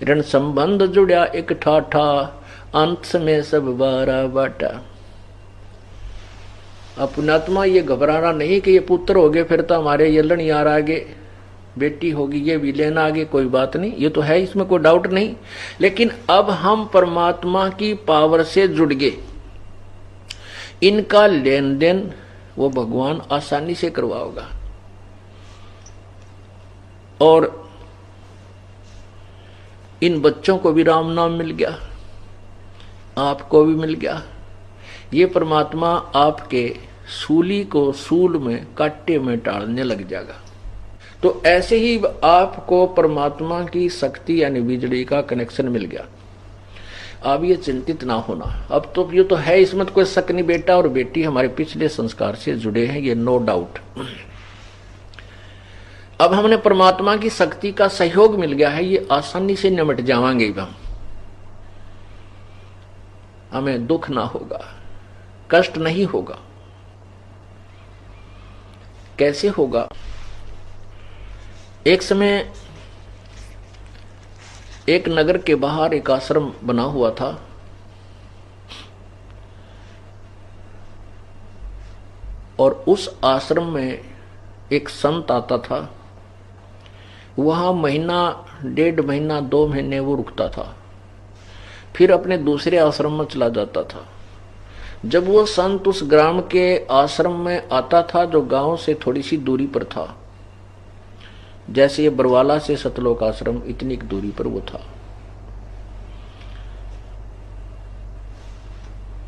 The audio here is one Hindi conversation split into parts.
ऋण संबंध जुड़ा एक ठाठा, अंत में सब बारा बाटा। अब पुण्यात्मा ये घबराना नहीं कि ये पुत्र हो गए फिर तो हमारे ये लड़ यार आगे, बेटी होगी ये भी लेना आगे, कोई बात नहीं, ये तो है, इसमें कोई डाउट नहीं। लेकिन अब हम परमात्मा की पावर से जुड़ गए, इनका लेन देन वो भगवान आसानी से करवाओगा। और इन बच्चों को भी राम नाम मिल गया, आपको भी मिल गया। ये परमात्मा आपके सूली को सूल में कांटे में टालने लग जाएगा। तो ऐसे ही आपको परमात्मा की शक्ति यानी बिजली का कनेक्शन मिल गया। अब ये चिंतित ना होना, अब तो ये तो है, इसमें तो कोई शक नहीं, बेटा और बेटी हमारे पिछले संस्कार से जुड़े हैं, ये नो डाउट। अब हमने परमात्मा की शक्ति का सहयोग मिल गया है, ये आसानी से निमट जाएंगे। हमें दुख ना होगा, कष्ट नहीं होगा। कैसे होगा? एक समय एक नगर के बाहर एक आश्रम बना हुआ था। और उस आश्रम में एक संत आता था, वहां महीना, 1.5 महीना, 2 महीने वो रुकता था, फिर अपने दूसरे आश्रम में चला जाता था। जब वो संत उस ग्राम के आश्रम में आता था, जो गांव से थोड़ी सी दूरी पर था, जैसे ये बरवाला से सतलोक आश्रम इतनी दूरी पर वो था,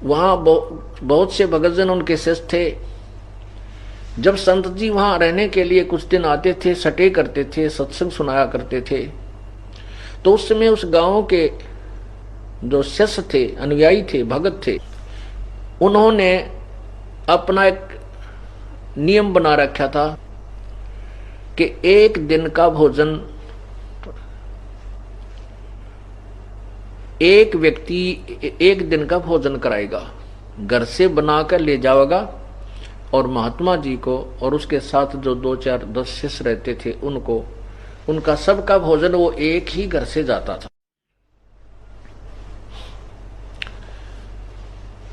वहां बहुत से भगतजन उनके शिष्य थे। जब संत जी वहां रहने के लिए कुछ दिन आते थे, सटे करते थे, सत्संग सुनाया करते थे, तो उस समय उस गांव के जो शिष्य थे, अनुयायी थे, भगत थे, उन्होंने अपना एक नियम बना रखा था कि एक दिन का भोजन एक व्यक्ति एक दिन का भोजन कराएगा, घर से बनाकर ले जाएगा, और महात्मा जी को और उसके साथ जो 2, 4, 10 शिष्य रहते थे उनको, उनका सबका भोजन वो एक ही घर से जाता था।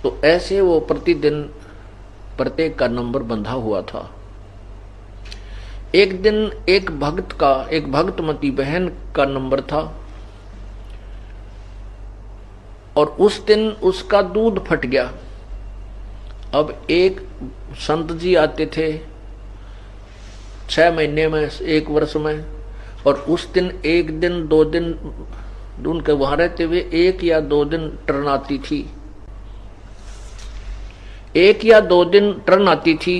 तो ऐसे वो प्रतिदिन प्रत्येक का नंबर बंधा हुआ था। एक दिन एक भक्तमती बहन का नंबर था, और उस दिन उसका दूध फट गया। अब एक संत जी आते थे 6 महीने में, 1 वर्ष में, और उस दिन 1 दिन 2 दिन उनके वहां रहते हुए 1 या 2 दिन टर्न आती थी, 1 या 2 दिन टर्न आती थी।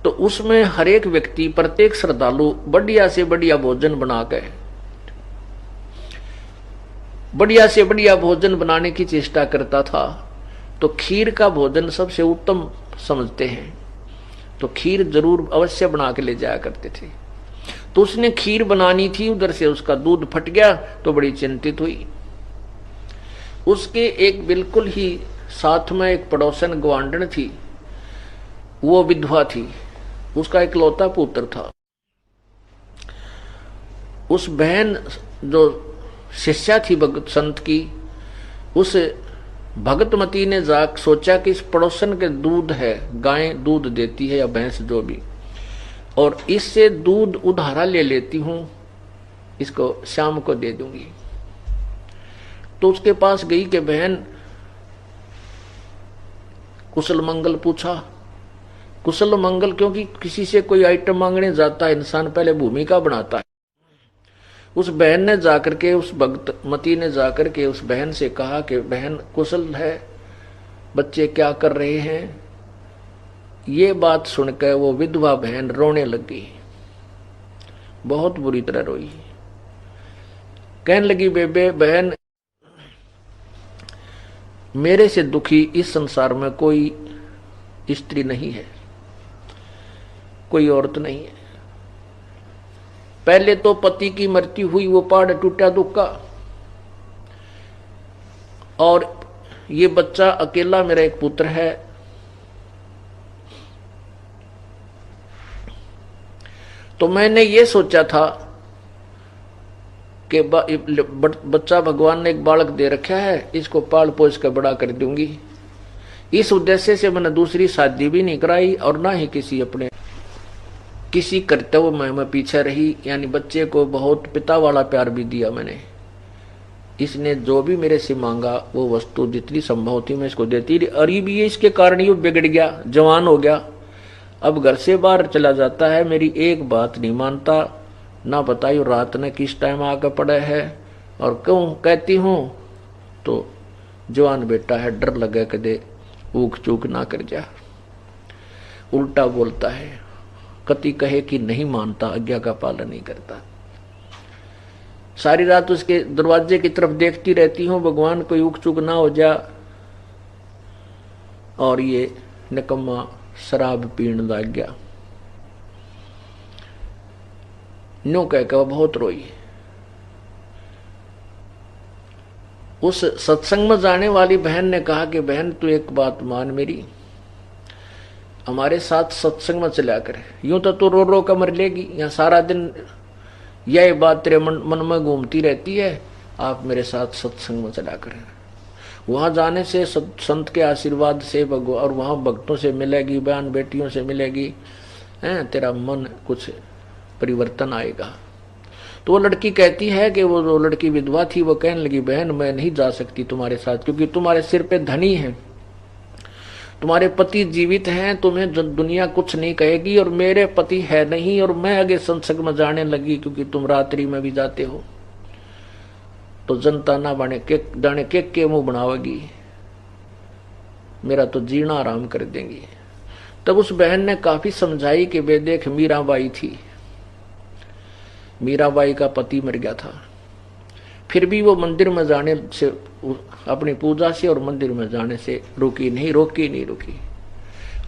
तो उसमें हर एक व्यक्ति, प्रत्येक श्रद्धालु बढ़िया से बढ़िया भोजन बनाकर, बढ़िया से बढ़िया भोजन बनाने की चेष्टा करता था। तो खीर का भोजन सबसे उत्तम समझते हैं, तो खीर जरूर अवश्य बना के ले जाया करते थे। तो उसने खीर बनानी थी, उधर से उसका दूध फट गया, तो बड़ी चिंतित हुई। उसके एक बिल्कुल ही साथ में एक पड़ोसन ग्वांडन थी, वो विधवा थी, उसका इकलौता पुत्र था। उस बहन जो शिष्या थी भगत संत की, उस भगतमती ने जाक सोचा कि इस पड़ोसन के दूध है, गाय दूध देती है या भैंस जो भी, और इससे दूध उधारा ले लेती हूं, इसको शाम को दे दूंगी। तो उसके पास गई कि बहन, कुशल मंगल पूछा। कुशल मंगल, क्योंकि किसी से कोई आइटम मांगने जाता है इंसान पहले भूमिका बनाता है। उस बहन ने जाकर के, उस भगतमती ने जाकर के उस बहन से कहा कि बहन कुशल है, बच्चे क्या कर रहे हैं? ये बात सुनकर वो विधवा बहन रोने लगी, बहुत बुरी तरह रोई। कहने लगी, बेबे बहन, मेरे से दुखी इस संसार में कोई स्त्री नहीं है, कोई औरत नहीं है। पहले तो पति की मृत्यु हुई, वो पहाड़ टूटा दुख का, और ये बच्चा अकेला मेरा एक पुत्र है। तो मैंने ये सोचा था कि बच्चा भगवान ने एक बालक दे रखा है, इसको पाल पोस कर बड़ा कर दूंगी। इस उद्देश्य से मैंने दूसरी शादी भी नहीं कराई और ना ही किसी कर्तव्य में मैं पीछे रही, यानी बच्चे को बहुत पिता वाला प्यार भी दिया मैंने। इसने जो भी मेरे से मांगा वो वस्तु जितनी संभव थी मैं इसको देती रही। और ये भी इसके कारण ये बिगड़ गया, जवान हो गया, अब घर से बाहर चला जाता है, मेरी एक बात नहीं मानता, ना बताइए रात ने किस टाइम आकर पड़ा है। और क्यों कहती हूँ तो जवान बेटा है, डर लगे कदे ऊक चूक ना कर जा, उल्टा बोलता है, कति कहे कि नहीं मानता, आज्ञा का पालन नहीं करता। सारी रात उसके दरवाजे की तरफ देखती रहती हूँ, भगवान कोई ऊक चूक ना हो जा। और ये निकम्मा शराब पीने लग गया। नो कहकर वो बहुत रोई। उस सत्संग में जाने वाली बहन ने कहा कि बहन तू एक बात मान मेरी, हमारे साथ सत्संग में चला कर, यूं तो तू रो रो कर मर लेगी, यहाँ सारा दिन यह बात तेरे मन में घूमती रहती है, आप मेरे साथ सत्संग में चला कर। वहां जाने से संत के आशीर्वाद से और वहां भक्तों से मिलेगी, बहन बेटियों से मिलेगी, तेरा मन कुछ परिवर्तन आएगा। तो वो लड़की कहती है कि वो लड़की विधवा थी, वो कहने लगी बहन मैं नहीं जा सकती तुम्हारे साथ, क्योंकि तुम्हारे सिर पे धनी है, तुम्हारे पति जीवित हैं, तुम्हें दुनिया कुछ नहीं कहेगी, और मेरे पति है नहीं, और मैं आगे संसर्ग में जाने लगी क्योंकि तुम रात्रि में भी जाते हो, तो जनता ना बने के जाने के मुंह बनावेगी, मेरा तो जीना आराम कर देंगी। तब उस बहन ने काफी समझाई कि वे देख मीराबाई थी, मीराबाई का पति मर गया था, फिर भी वो मंदिर में जाने से, अपनी पूजा से और मंदिर में जाने से रोकी नहीं।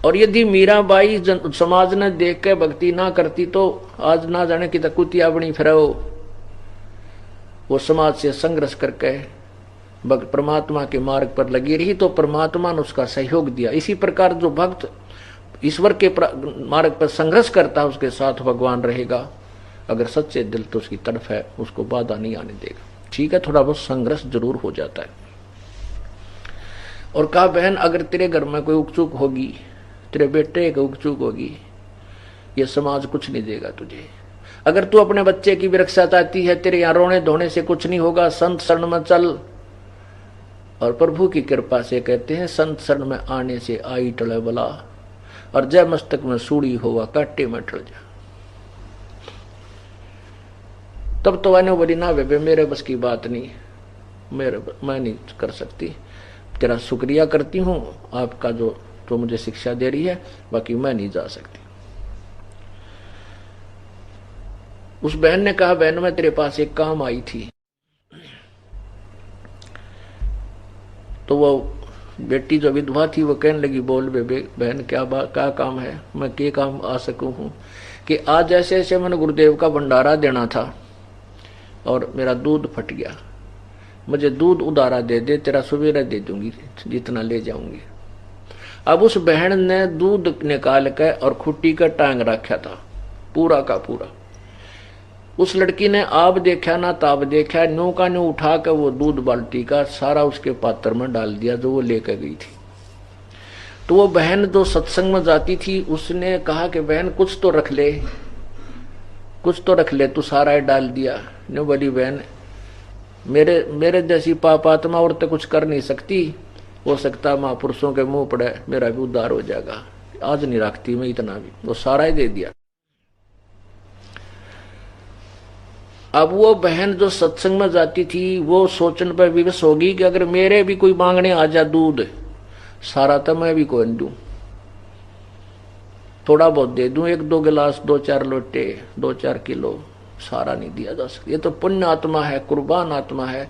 और यदि मीराबाई समाज ने देख के भक्ति ना करती तो आज ना जाने की कुतिया बनी फिर वो समाज से संघर्ष करके परमात्मा के मार्ग पर लगी रही, तो परमात्मा ने उसका सहयोग दिया। इसी प्रकार जो भक्त ईश्वर के मार्ग पर संघर्ष करता है उसके साथ भगवान रहेगा, अगर सच्चे दिल तो उसकी तरफ है, उसको बाधा नहीं आने देगा। ठीक है, थोड़ा बहुत संघर्ष जरूर हो जाता है। और कहा बहन अगर तेरे घर में कोई उकचूक होगी, तेरे बेटे की उकचूक होगी, ये समाज कुछ नहीं देगा तुझे। अगर तू अपने बच्चे की भी रक्षा चाहती है, तेरे यहाँ रोने धोने से कुछ नहीं होगा, संत शरण में चल। और प्रभु की कृपा से कहते हैं संत शरण में आने से आई टले बला, और जय मस्तक में सूड़ी होगा काटे में टल जा। तब तो मैंने बोली ना बेबे मेरे बस की बात नहीं, मैं नहीं कर सकती, तेरा शुक्रिया करती हूँ आपका जो मुझे शिक्षा दे रही है, बाकी मैं नहीं जा सकती। उस बहन ने कहा बहन मैं तेरे पास एक काम आई थी। तो वो बेटी जो विधवा थी वो कहने लगी बोल बेबे बहन क्या काम है, मैं क्या काम आ सकूं हूँ कि आज ऐसे ऐसे मैंने गुरुदेव का भंडारा देना था और मेरा दूध फट गया, मुझे दूध उधारा दे दे, तेरा सवेरा दे दूंगी जितना ले जाऊंगी। अब उस बहन ने दूध निकाल के और खुट्टी का टांग रखा था पूरा का पूरा। उस लड़की ने आप देखा ना ताब देखा, न्यू का न्यू उठा कर वो दूध बाल्टी का सारा उसके पात्र में डाल दिया जो वो लेकर गई थी। तो वो बहन जो सत्संग में जाती थी उसने कहा कि बहन कुछ तो रख ले, कुछ तो रख ले, तू सारा ही डाल दिया। न्यू बोली बहन मेरे जैसी पापात्मा और तो कुछ कर नहीं सकती, हो सकता महापुरुषों के मुंह पड़े मेरा भी उद्धार हो जाएगा, आज नहीं रखती मैं इतना भी, वो सारा ही दे दिया। अब वो बहन जो सत्संग में जाती थी वो सोचने पर विवश होगी कि अगर मेरे भी कोई मांगने आ जा दूध, सारा तो मैं भी कौन दूं, थोड़ा बहुत दे दूं, 1-2 गिलास, 2-4 लोटे, 2-4 किलो, सारा नहीं दिया जा सकता। ये तो पुण्य आत्मा है, कुर्बान आत्मा है,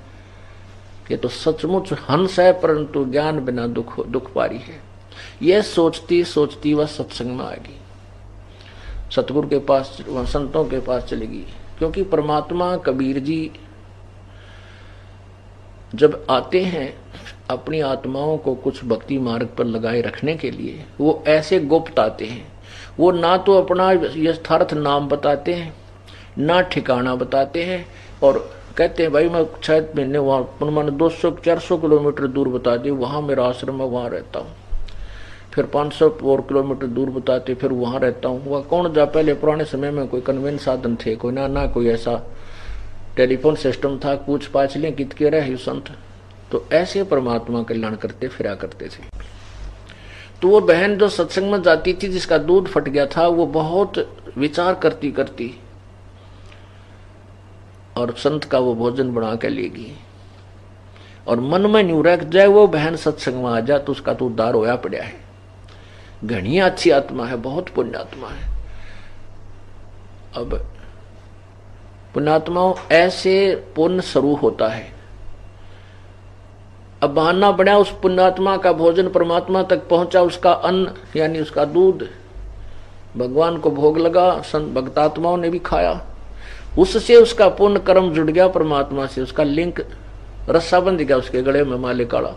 ये तो सचमुच हंस है, परंतु ज्ञान बिना दुख पारी है। यह सोचती सोचती वह सत्संग में आएगी, सतगुरु के पास, वह संतों के पास चलेगी। क्योंकि परमात्मा कबीर जी जब आते हैं अपनी आत्माओं को कुछ भक्ति मार्ग पर लगाए रखने के लिए, वो ऐसे गुप्त आते हैं। वो ना तो अपना यथार्थ नाम बताते हैं, ना ठिकाना बताते हैं, और कहते हैं भाई मैं 6 महीने वहां मैंने 200-400 किलोमीटर दूर बता दी, वहां मेरा आश्रम है, वहां रहता हूँ। फिर 500 और किलोमीटर दूर बताते, फिर वहां रहता हूँ। वह कौन जा, पहले पुराने समय में कोई कन्वेंस साधन थे कोई ना कोई ऐसा टेलीफोन सिस्टम था, पूछ पाछ लें कित के रहे संत। तो ऐसे परमात्मा कल्याण करते फिरा करते थे। तो वो बहन जो सत्संग में जाती थी, जिसका दूध फट गया था, वो बहुत विचार करती करती और संत का वो भोजन बना के लेगी, और मन में न्यू रख जाए वो बहन सत्संग में आ जाए तो उसका तो उद्धार होया पड़ा है। घनी अच्छी आत्मा है, बहुत पुण्य आत्मा है। अब पुण्यात्माओं ऐसे पुण्य स्वरूप होता है। अब बहाना बना, उस पुण्यात्मा का भोजन परमात्मा तक पहुंचा, उसका अन्न यानी उसका दूध भगवान को भोग लगा, संत भक्तात्माओं ने भी खाया, उससे उसका पुण्य कर्म जुड़ गया परमात्मा से, उसका लिंक रस्सा बंध गया उसके गले में माले काला।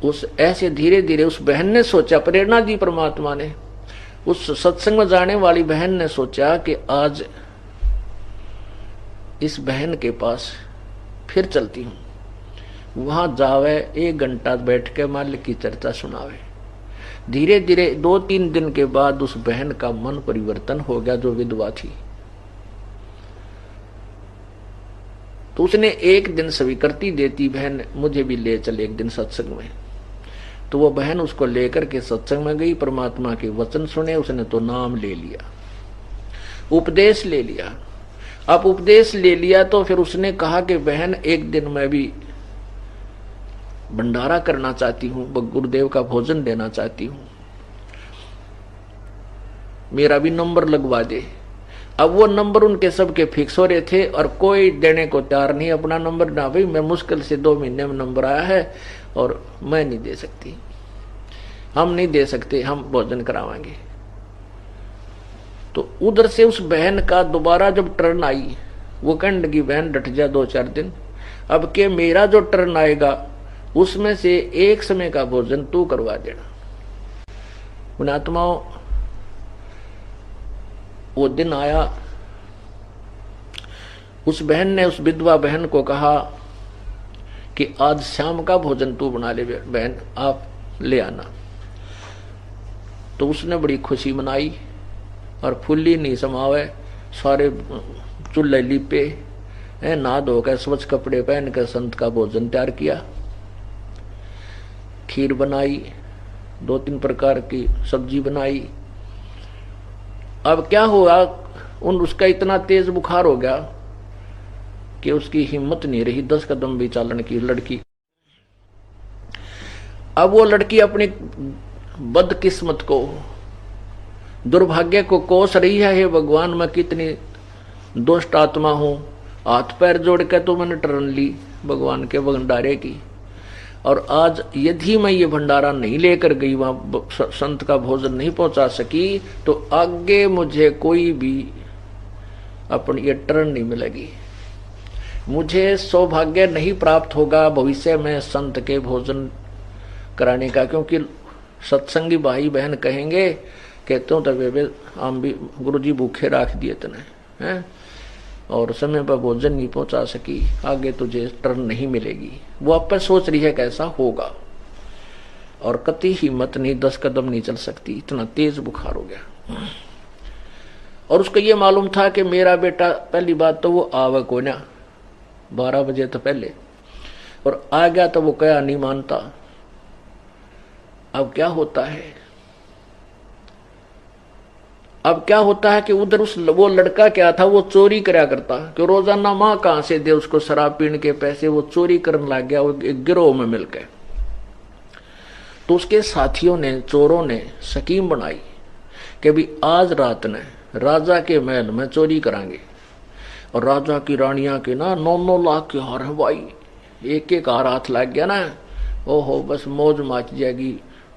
उस ऐसे धीरे धीरे उस बहन ने सोचा, प्रेरणा दी परमात्मा ने, उस सत्संग में जाने वाली बहन ने सोचा कि आज इस बहन के पास फिर चलती हूं, वहां जावे 1 घंटा बैठ के मालिक की चर्चा सुनावे। धीरे धीरे 2-3 दिन के बाद उस बहन का मन परिवर्तन हो गया, जो विधवा थी। तो उसने एक दिन स्वीकृति देती, बहन मुझे भी ले चल एक दिन सत्संग में। तो वो बहन उसको लेकर के सत्संग में गई, परमात्मा के वचन सुने, उसने तो नाम ले लिया, उपदेश ले लिया। अब उपदेश ले लिया तो फिर उसने कहा कि बहन एक दिन मैं भी भंडारा करना चाहती हूँ, गुरुदेव का भोजन देना चाहती हूँ, मेरा भी नंबर लगवा दे। अब वो नंबर उनके सबके फिक्स हो रहे थे और कोई देने को तैयार नहीं अपना नंबर। ना भाई मैं मुश्किल से 2 महीने में नंबर आया है और मैं नहीं दे सकती, हम नहीं दे सकते, हम भोजन करावाएंगे। तो उधर से उस बहन का दोबारा जब टर्न आई, वो कहने लगी बहन डट जा 2-4 दिन, अब के मेरा जो टर्न आएगा उसमें से एक समय का भोजन तू करवा देना। पुण्यात्माओं वो दिन आया, उस बहन ने उस विधवा बहन को कहा कि आज शाम का भोजन तू बना ले बहन, आप ले आना। तो उसने बड़ी खुशी मनाई और फुल्ली नहीं समावे, सारे चूल्हे लिपे, नहा धोकर स्वच्छ कपड़े पहन कर संत का भोजन तैयार किया। खीर बनाई, 2-3 प्रकार की सब्जी बनाई। अब क्या हुआ, उसका इतना तेज बुखार हो गया कि उसकी हिम्मत नहीं रही 10 कदम भी चालन की लड़की। अब वो लड़की अपनी बदकिस्मत को, दुर्भाग्य को कोस रही है, हे भगवान मैं कितनी दुष्ट आत्मा हूं, हाथ पैर जोड़ के तो मैंने टर्न ली भगवान के भंडारे की, और आज यदि मैं ये भंडारा नहीं लेकर गई, वहां संत का भोजन नहीं पहुंचा सकी, तो आगे मुझे कोई भी अपनी ये टर्न नहीं मिलेगी, मुझे सौभाग्य नहीं प्राप्त होगा भविष्य में संत के भोजन कराने का। क्योंकि सत्संगी भाई बहन कहेंगे कहते हो तब हम भी गुरुजी भूखे रख दिए तने हैं, और समय पर भोजन नहीं पहुंचा सकी, आगे तुझे टर्न नहीं मिलेगी। वो आप पर सोच रही है कैसा होगा, और कति हिम्मत नहीं, 10 कदम नहीं चल सकती, इतना तेज बुखार हो गया। और उसको ये मालूम था कि मेरा बेटा, पहली बात तो वो आवे को ना 12 बजे तो पहले, और आ गया तो वो क्या नहीं मानता। अब क्या होता है, अब क्या होता है कि उधर वो लड़का क्या था, वो चोरी करा करता, कि रोजाना माँ कहां से दे उसको शराब पीने के पैसे, वो चोरी करने लग गया, वो एक गिरोह में मिलकर। तो उसके साथियों ने, चोरों ने स्कीम बनाई कि भी आज रात ने राजा के महल में चोरी करांगे, और राजा की रानियां के ना 9-9 लाख के हार है भाई, एक हार हाथ लग गया ना, ओहो बस मौज माच जाएगी,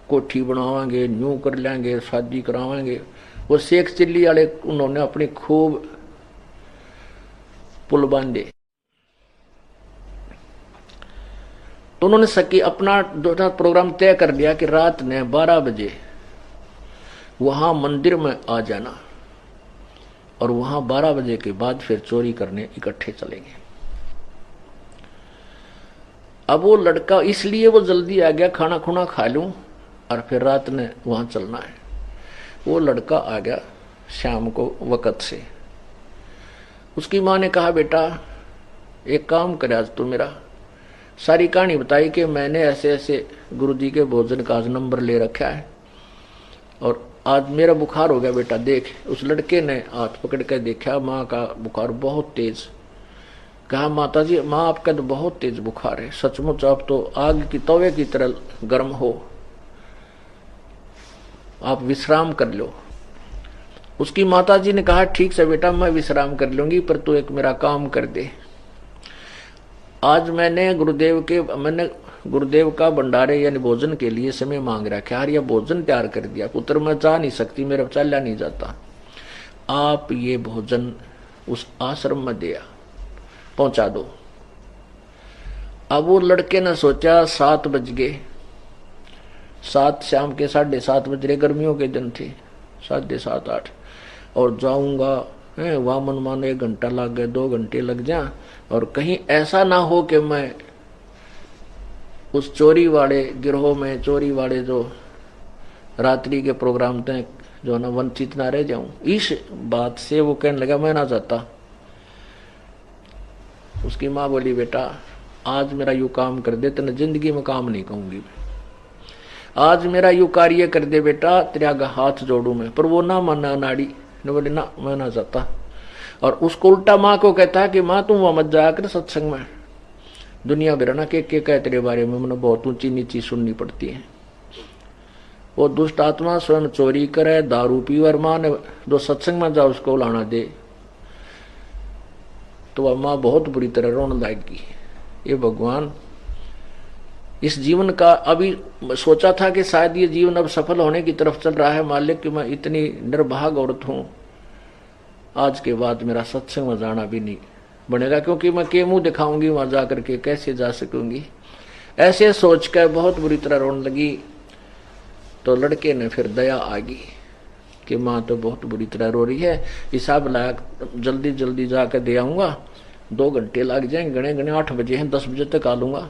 कोठी बनावांगे, न्यू कर लेंगे, शादी करावांगे। वो शेख चिल्ली वाले उन्होंने अपनी खूब पुल बांधे। तो उन्होंने सकी अपना प्रोग्राम तय कर लिया कि रात ने 12 बजे वहां मंदिर में आ जाना, और वहां 12 बजे के बाद फिर चोरी करने इकट्ठे चलेंगे। अब वो लड़का इसलिए वो जल्दी आ गया, खाना खुना खा लूं और फिर रात ने वहां चलना है। वो लड़का आ गया शाम को वक़्त से। उसकी माँ ने कहा बेटा एक काम कर, आज तू मेरा सारी कहानी बताई कि मैंने ऐसे ऐसे गुरुजी के भोजन का आज नंबर ले रखा है और आज मेरा बुखार हो गया बेटा देख। उस लड़के ने हाथ पकड़ कर देखा, माँ का बुखार बहुत तेज। कहा माता जी, माँ आपका तो बहुत तेज बुखार है, सचमुच आप तो आग की तवे की तरह गर्म हो, आप विश्राम कर लो। उसकी माता जी ने कहा ठीक से बेटा मैं विश्राम कर लूंगी, पर तू एक मेरा काम कर दे। आज मैंने गुरुदेव का भंडारे यानी भोजन के लिए समय मांग रखा है, यार यह भोजन तैयार कर दिया पुत्र, मैं जा नहीं सकती, मेरा चला नहीं जाता, आप ये भोजन उस आश्रम में दिया पहुंचा दो। अब वो लड़के ने सोचा 7 बज गए, 7 शाम के 7:30 बज रहे, गर्मियों के दिन थे, 7:30 8, और जाऊंगा वहां मन मानो 1 घंटा लग गए, 2 घंटे लग जाए, और कहीं ऐसा ना हो कि मैं उस चोरी वाले गिरोह में, चोरी वाले जो रात्रि के प्रोग्राम थे जो ना, वंचित ना रह जाऊं। इस बात से वो कहने लगा मैं ना जाता। उसकी माँ बोली बेटा आज मेरा यू काम कर दे, तेने जिंदगी में काम नहीं कहूंगी, आज मेरा यू कार्य कर दे बेटा, तेरा हाथ जोड़ू मैं। पर वो ना माना, नाड़ी ने बोले ना मैं ना जाता। और उसको उल्टा माँ को कहता है कि माँ तुम वहां मत जाया कर सत्संग में, दुनिया बिराना के कहे तेरे बारे में, मैंने बहुत ऊंची नीची सुननी पड़ती है। वो दुष्ट आत्मा स्वयं चोरी करे, दारू पी, और माँ ने जो सत्संग में जाओ उसको लाना दे, तो वह माँ बहुत बुरी तरह रोने लगेगी। ये भगवान इस जीवन का अभी सोचा था कि शायद ये जीवन अब सफल होने की तरफ चल रहा है, मालिक कि मैं इतनी निर्भाग औरत हूं, आज के बाद मेरा सत्संग में जाना भी नहीं बनेगा, क्योंकि मैं के मुंह दिखाऊंगी वहां जाकर के, कैसे जा सकूंगी। ऐसे सोच कर बहुत बुरी तरह रोने लगी। तो लड़के ने फिर दया आ गई कि माँ तो बहुत बुरी तरह रो रही है, हिसाब लाया जल्दी जल्दी जाकर दे आऊंगा, 2 घंटे लग जाएंगे, गणे गणे 8 बजे हैं, 10 बजे तक आ लूंगा।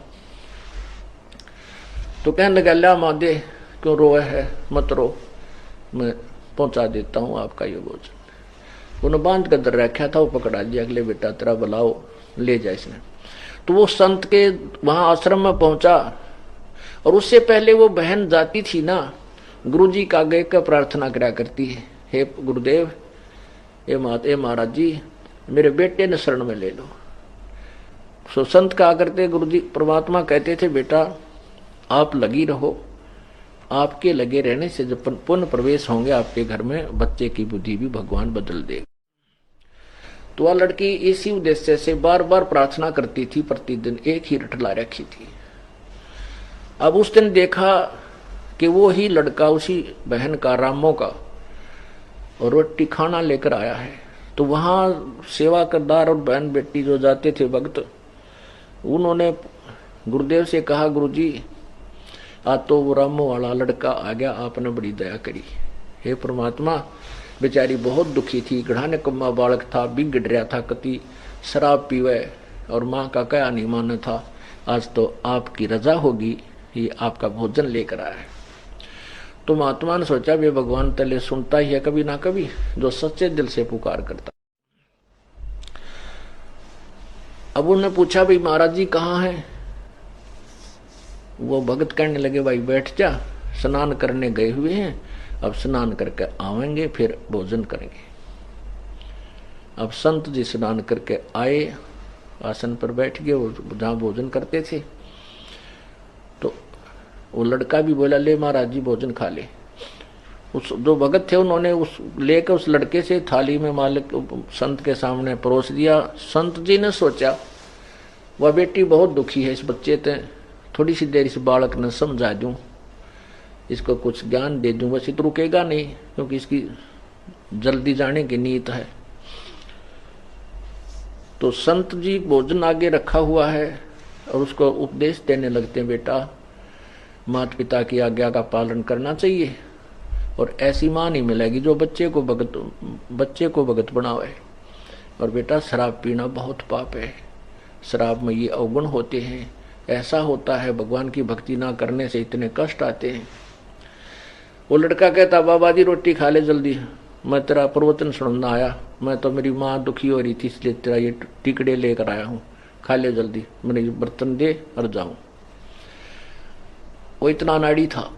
तो कहने लगा ला माँ दे, क्यों रोए है, मत रो, मैं पहुंचा देता हूँ आपका ये भोजन। उन्हें बांध कर दर रखा था, वो पकड़ा दिया, अगले बेटा तेरा बुलाओ ले जाए इसने। तो वो संत के वहां आश्रम में पहुंचा, और उससे पहले वो बहन जाती थी ना, गुरुजी का आगे का प्रार्थना करा करती है, हे गुरुदेव, हे महाराज जी, मेरे बेटे ने शरण में ले लो। सो संत कहा करते, गुरुजी परमात्मा कहते थे बेटा आप लगी रहो, आपके लगे रहने से जब पुनः प्रवेश होंगे आपके घर में, बच्चे की बुद्धि भी भगवान बदल देगा। तो वह लड़की इसी उद्देश्य से बार बार प्रार्थना करती थी, प्रतिदिन एक ही रट ला रखी थी। अब उस दिन देखा कि वो ही लड़का उसी बहन का, रामो का, और रोटी खाना लेकर आया है। तो वहां सेवा करदार और बहन बेटी जो जाते थे भक्त, उन्होंने गुरुदेव से कहा गुरुजी आज तो वो रामो वाला लड़का आ गया, आपने बड़ी दया करी। हे परमात्मा, बेचारी बहुत दुखी थी, गढ़ा निकम्मा बालक था, बिगड़ रहा था, कति शराब पीवे और माँ का क्या नहीं माना था, आज तो आपकी रजा होगी, ये आपका भोजन लेकर आया है। तो महात्मा ने सोचा वे भगवान तले सुनता ही है कभी ना कभी, जो सच्चे दिल से पुकार करता। अब उन्होंने पूछा भाई महाराज जी कहाँ हैं? वो भगत कहने लगे भाई बैठ जा, स्नान करने गए हुए हैं, अब स्नान करके आवेंगे फिर भोजन करेंगे। अब संत जी स्नान करके आए, आसन पर बैठ गए, वो जहाँ भोजन करते थे। तो वो लड़का भी बोला ले महाराज जी भोजन खा ले। उस जो भगत थे उन्होंने उस लेकर उस लड़के से थाली में मालिक संत के सामने परोस दिया। संत जी ने सोचा वह बेटी बहुत दुखी है, इस बच्चे ते थोड़ी सी देर इस बालक ने समझा दूं, इसको कुछ ज्ञान दे दूं, बस ये तो रुकेगा नहीं, क्योंकि इसकी जल्दी जाने की नीयत है। तो संत जी भोजन आगे रखा हुआ है और उसको उपदेश देने लगते हैं, बेटा माता पिता की आज्ञा का पालन करना चाहिए, और ऐसी माँ नहीं मिलेगी जो बच्चे को भगत बनावे। और बेटा शराब पीना बहुत पाप है, शराब में ये अवगुण होते हैं, ऐसा होता है, भगवान की भक्ति ना करने से इतने कष्ट आते हैं। वो लड़का कहता बाबा जी रोटी खा ले जल्दी, मैं तेरा प्रवचन सुनना आया, मैं तो मेरी माँ दुखी हो रही थी इसलिए तेरा ये टिकड़े लेकर आया हूँ, खा ले जल्दी, मेरे बर्तन दे और जाऊं। वो इतना अनाड़ी था।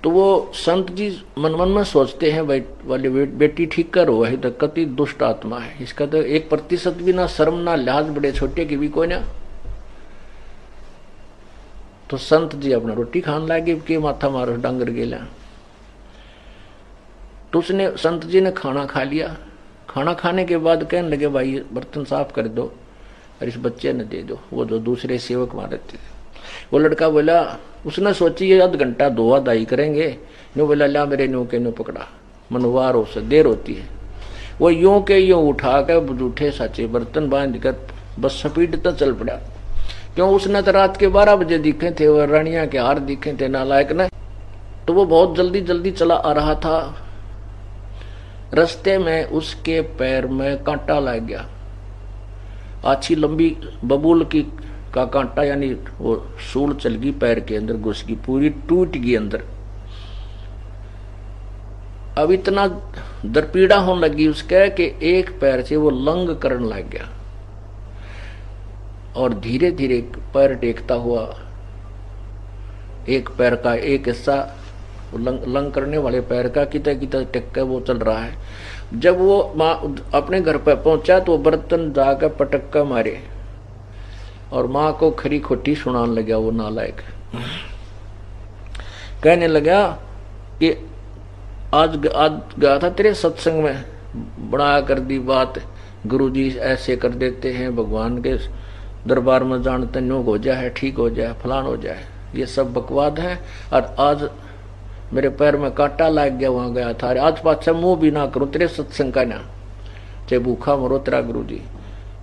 तो वो संत जी मन मन में सोचते हैं भाई वाले बेटी ठीक करो, है तो कति दुष्ट आत्मा है, इसका तो 1% भी ना शर्म ना लिहाज, बड़े छोटे की भी कोई ना। तो संत जी अपना रोटी खान लागे कि माथा मारो डांगर गेला। तो उसने संत जी ने खाना खा लिया। खाना खाने के बाद कहने लगे भाई बर्तन साफ कर दो और इस बच्चे ने दे दो, वो जो दूसरे सेवक वहां रहते थे। वो लड़का बोला, उसने सोची ये आध घंटा दो दाई करेंगे, नो बोला ला मेरे न्यू के न्यू पकड़ा, मनवार हो से देर होती है। वो यूं के यूं उठा कर जूठे साचे बर्तन बांध कर बस स्पीड तो चल पड़ा। क्यों, उसने तो रात के 12 बजे दिखे थे, वो रानिया के हार दिखे थे नालायक ने। तो वो बहुत जल्दी जल्दी चला आ रहा था। रास्ते में उसके पैर में कांटा लग गया, अच्छी लंबी बबूल की का कांटा, यानी वो सूल चल गई पैर के अंदर, घुस गई, पूरी टूट गई अंदर। अब इतना दरपीड़ा होने लगी उसके कि एक पैर से वो लंग करने लग गया और धीरे धीरे पैर टेकता हुआ एक पैर का एक हिस्सा लंग करने वाले पैर का कितना कितना टेक कर वो चल रहा है। जब वो माँ अपने घर पर पहुंचा तो बर्तन जाकर पटक कर मारे और माँ को खरी खोटी सुनाने लगा। वो नालायक कहने लगा कि आज गया था तेरे सत्संग में, बड़ा कर दी बात, गुरुजी ऐसे कर देते हैं, भगवान के दरबार में जानते नो हो जाए, ठीक हो जाए, फलान हो जाए, ये सब बकवाद है। और आज मेरे पैर में कांटा लग गया, वहां गया था, आज पाछा मुंह भी ना करूं तेरे सत्संग का, ना चाहे भूखा मरो तेरा गुरुजी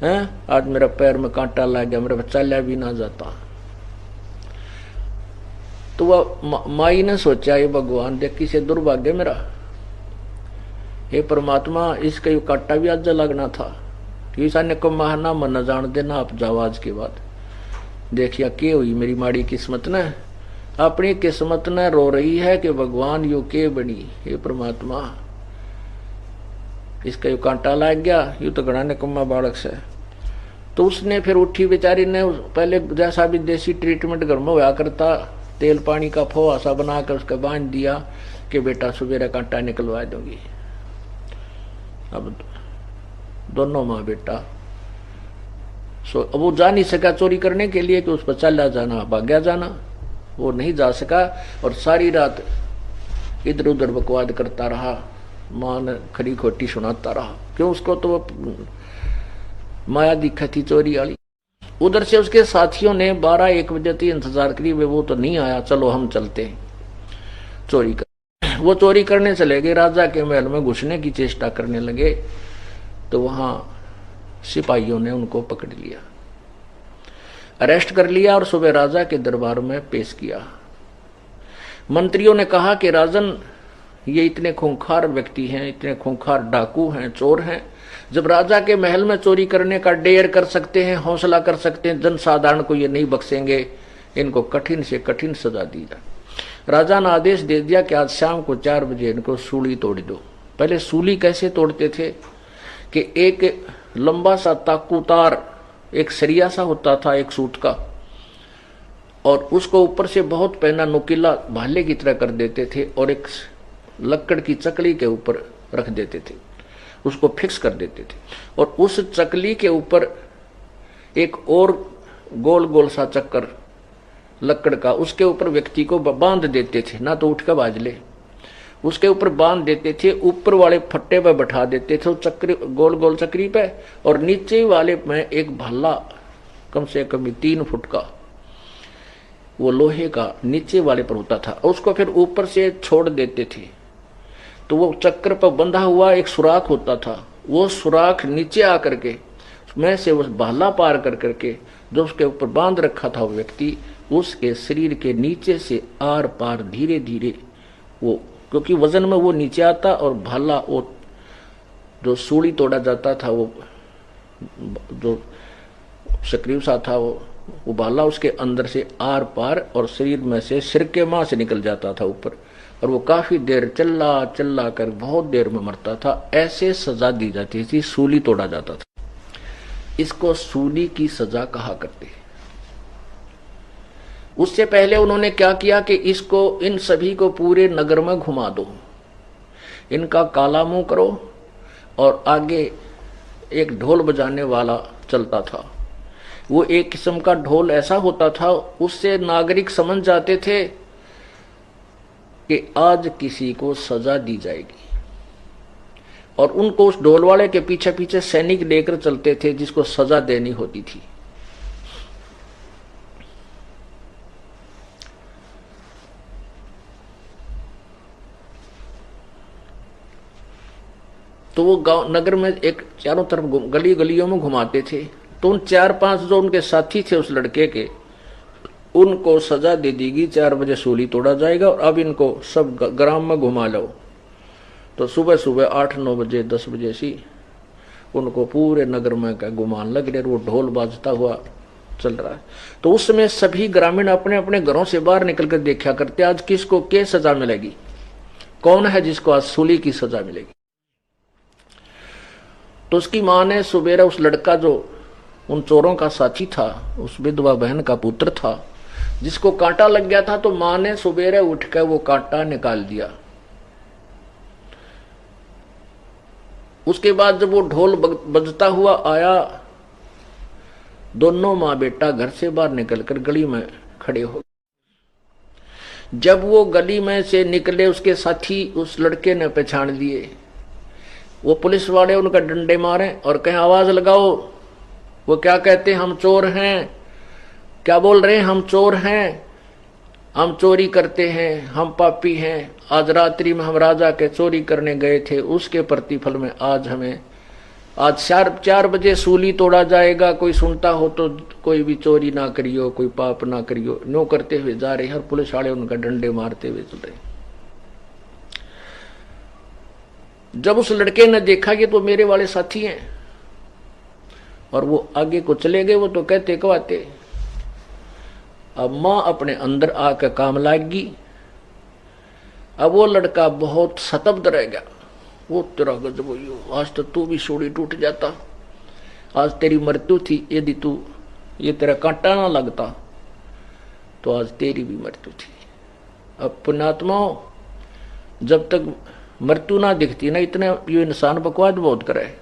है। आज मेरा पैर में कांटा लग गया, मेरा चला भी ना जाता। तो वह माई ने सोचा ये भगवान देख किसे दुर्भाग्य मेरा, हे परमात्मा इसका ये कांटा भी आज लगना था। ईसा को महाना मन जान देना आप जाओ आज के बाद। देखिया के हुई मेरी माड़ी किस्मत ने, अपनी किस्मत ने रो रही है कि भगवान यू के बनी, हे परमात्मा इसका यू कांटा लग गया, यू तो गणा निकम्मा बालक से। तो उसने फिर उठी बेचारी ने, पहले जैसा भी देसी ट्रीटमेंट घर में हुआ करता, तेल पानी का फोआ सा बनाकर उसका बांध दिया कि बेटा सुबेरा कांटा निकलवा दूंगी। अब दोनों माँ बेटा अब वो जा नहीं सका चोरी करने के लिए कि उस पर चला जाना, भाग्या जाना, वो नहीं जा सका और सारी रात इधर उधर बकवाद करता रहा, माँ ने खरी खोटी सुनाता रहा। क्यों, उसको तो वो माया दिखा थी चोरी वाली। उधर से उसके साथियों ने 12-1 बजे तक इंतजार करी, वो तो नहीं आया, चलो हम चलते हैं चोरी कर। वो चोरी करने चले गए, राजा के महल में घुसने की चेष्टा करने लगे तो वहां सिपाहियों ने उनको पकड़ लिया, अरेस्ट कर लिया और सुबह राजा के दरबार में पेश किया। मंत्रियों ने कहा कि राजन ये इतने खूंखार व्यक्ति हैं, इतने खूंखार डाकू हैं, चोर हैं, जब राजा के महल में चोरी करने का डेयर कर सकते हैं, हौसला कर सकते हैं, जनसाधारण को ये नहीं बख्शेंगे, इनको कठिन से कठिन सजा दी जाए। राजा ने आदेश दे दिया कि आज शाम को 4 बजे इनको सूली तोड़ दो। पहले सूली कैसे तोड़ते थे कि एक लंबा सा ताकूतार, एक सरिया सा होता था एक सूत का, और उसको ऊपर से बहुत पहना नुकीला भाले की तरह कर देते थे और एक लकड़ की चकली के ऊपर रख देते थे, उसको फिक्स कर देते थे, और उस चकली के ऊपर एक और गोल गोल सा चक्कर लकड़ का, उसके ऊपर व्यक्ति को बांध देते थे, ना तो उठ कर बाज ले, उसके ऊपर बांध देते थे, ऊपर वाले फट्टे पे बैठा देते थे चक्री, गोल गोल चक्री पे, और नीचे वाले में एक भाला कम से कम 3 फुट का वो लोहे का नीचे वाले पर होता था, उसको फिर ऊपर से छोड़ देते थे। तो वो चक्र पर बंधा हुआ एक सुराख होता था, वो सुराख नीचे आकर के में से उस भाला पार कर करके जो उसके ऊपर बांध रखा था वो व्यक्ति, उसके शरीर के नीचे से आर पार धीरे धीरे वो, क्योंकि वजन में वो नीचे आता और भाला वो जो सूली तोड़ा जाता था, वो जो सक्रिय सा था वो उबाला, उसके अंदर से आर पार और शरीर में से सिर के मांस निकल जाता था ऊपर, और वो काफी देर चल्ला चल्ला कर बहुत देर में मरता था। ऐसे सजा दी जाती थी, सूली तोड़ा जाता था। इसको सूली की सजा कहा करते। उससे पहले उन्होंने क्या किया कि इसको, इन सभी को पूरे नगर में घुमा दो, इनका काला मुंह करो, और आगे एक ढोल बजाने वाला चलता था। वो एक किस्म का ढोल ऐसा होता था, उससे नागरिक समझ जाते थे कि आज किसी को सजा दी जाएगी, और उनको उस ढोल वाले के पीछे पीछे सैनिक लेकर चलते थे जिसको सजा देनी होती थी। तो वो गांव नगर में एक चारों तरफ गली गलियों में घुमाते थे। तो उन 4-5 जो उनके साथी थे उस लड़के के, उनको सजा दे देगी, 4 बजे सूली तोड़ा जाएगा और अब इनको सब ग्राम में घुमा लो। तो सुबह सुबह 8-9 बजे 10 बजे सी उनको पूरे नगर में का गुमान लग रहे, वो ढोल बाजता हुआ चल रहा है। तो उस समय सभी ग्रामीण अपने अपने घरों से बाहर निकलकर देखा करते आज किसको क्या सजा मिलेगी, कौन है जिसको आज सूली की सजा मिलेगी। तो उसकी मां ने सुबेरा उस लड़का जो उन चोरों का साथी था, उस विधवा बहन का पुत्र था जिसको कांटा लग गया था, तो मां ने सुबेरे उठकर वो कांटा निकाल दिया। उसके बाद जब वो ढोल बजता हुआ आया, दोनों मां बेटा घर से बाहर निकलकर गली में खड़े हो गए। जब वो गली में से निकले, उसके साथी उस लड़के ने पहचान लिए। वो पुलिस वाले उनका डंडे मारे और कहें आवाज लगाओ। वो क्या कहते, हम चोर हैं। क्या बोल रहे हैं, हम चोर हैं, हम चोरी करते हैं, हम पापी हैं। आज रात्रि में हम राजा के चोरी करने गए थे, उसके प्रतिफल में आज 4 बजे सूली तोड़ा जाएगा। कोई सुनता हो तो कोई भी चोरी ना करियो, कोई पाप ना करियो। नो करते हुए जा रहे हैं और पुलिस वाले उनका डंडे मारते हुए चल रहे। जब उस लड़के ने देखा कि तो मेरे वाले साथी हैं और वो आगे को चले गए, वो तो कहते कहते। अब मां अपने अंदर आकर काम लागी। अब वो लड़का बहुत सतब्ध रह गया। वो तेरा गजब हुई, आज तो तू भी सूली टूट जाता, आज तेरी मृत्यु थी। यदि तू ये तेरा कांटा ना लगता तो आज तेरी भी मृत्यु थी। अब पुण्यात्माओं, जब तक मृत्यु ना दिखती ना, इतने ये इंसान बकवास बहुत करे,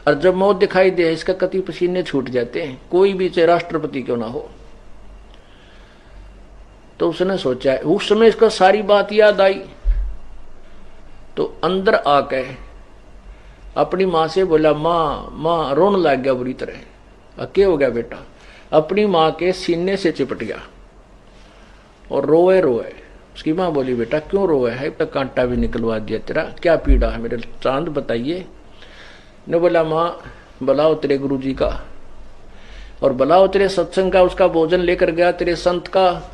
और जब मौत दिखाई दे इसका कति पसीने छूट जाते हैं, कोई भी चाहे राष्ट्रपति क्यों ना हो। तो उसने सोचा, उस समय इसका सारी बात याद आई, तो अंदर आके अपनी मां से बोला, मां रोने लग गया बुरी तरह। क्या हो गया बेटा? अपनी मां के सीने से चिपट गया और रोए रोए। उसकी मां बोली, बेटा क्यों रोए है? तो कांटा भी निकलवा दिया तेरा, क्या पीड़ा है मेरे चांद बताइए। ने बोला, मां बुलाओ तेरे गुरुजी का और बुलाओ तेरे सत्संग का, उसका भोजन लेकर गया तेरे संत का।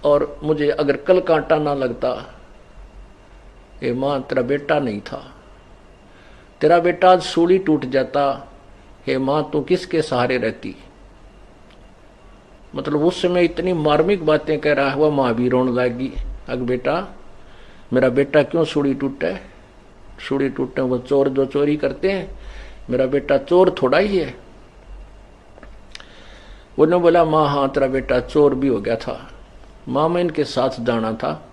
और मुझे अगर कल कांटा ना लगता, ये मां तेरा बेटा नहीं था, तेरा बेटा आज सूली टूट जाता। हे मां, तू किसके सहारे रहती? मतलब उस समय इतनी मार्मिक बातें कह रहा हुआ, मां भी रोने लगी। अग बेटा, मेरा बेटा क्यों सूली टूटे? सूली टूटे वो चोर जो चोरी करते हैं, मेरा बेटा चोर थोड़ा ही है। उन्होंने बोला, मां हाँ तेरा बेटा चोर भी हो गया था, मां मैं इनके साथ जाना था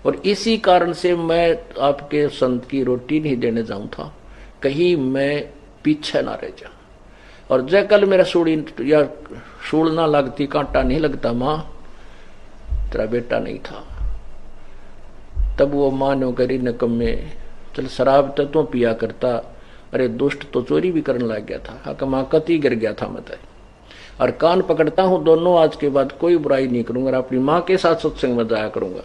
और इसी कारण से मैं आपके संत की रोटी नहीं देने जाऊं था, कहीं मैं पीछे ना रह जा। और जय कल मेरा सूली या सूल ना लगती, कांटा नहीं लगता, मां तेरा बेटा नहीं था। तब वो मां ने करी नकम्मे, चल शराब तो तू पिया करता, अरे दुष्ट तो चोरी भी करने लग गया था। हाँ मां कति गिर गया था मैं, और कान पकड़ता हूं दोनों, आज के बाद कोई बुराई नहीं करूंगा, अपनी मां के साथ सत्संग में जाया करूंगा।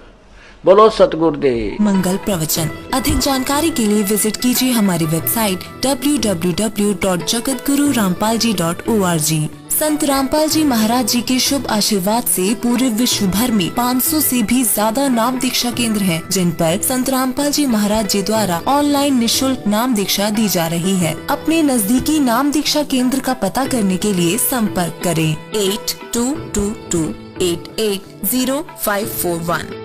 बोलो सतगुरुदेव मंगल प्रवचन। अधिक जानकारी के लिए विजिट कीजिए हमारी वेबसाइट www.jagatgururampalji.org। संत रामपाल जी महाराज जी के शुभ आशीर्वाद से पूरे विश्व भर में 500 से भी ज्यादा नाम दीक्षा केंद्र हैं, जिन पर संत रामपाल जी महाराज जी द्वारा ऑनलाइन निशुल्क नाम दीक्षा दी जा रही है। अपने नजदीकी नाम दीक्षा केंद्र का पता करने के लिए संपर्क करें 8222880541।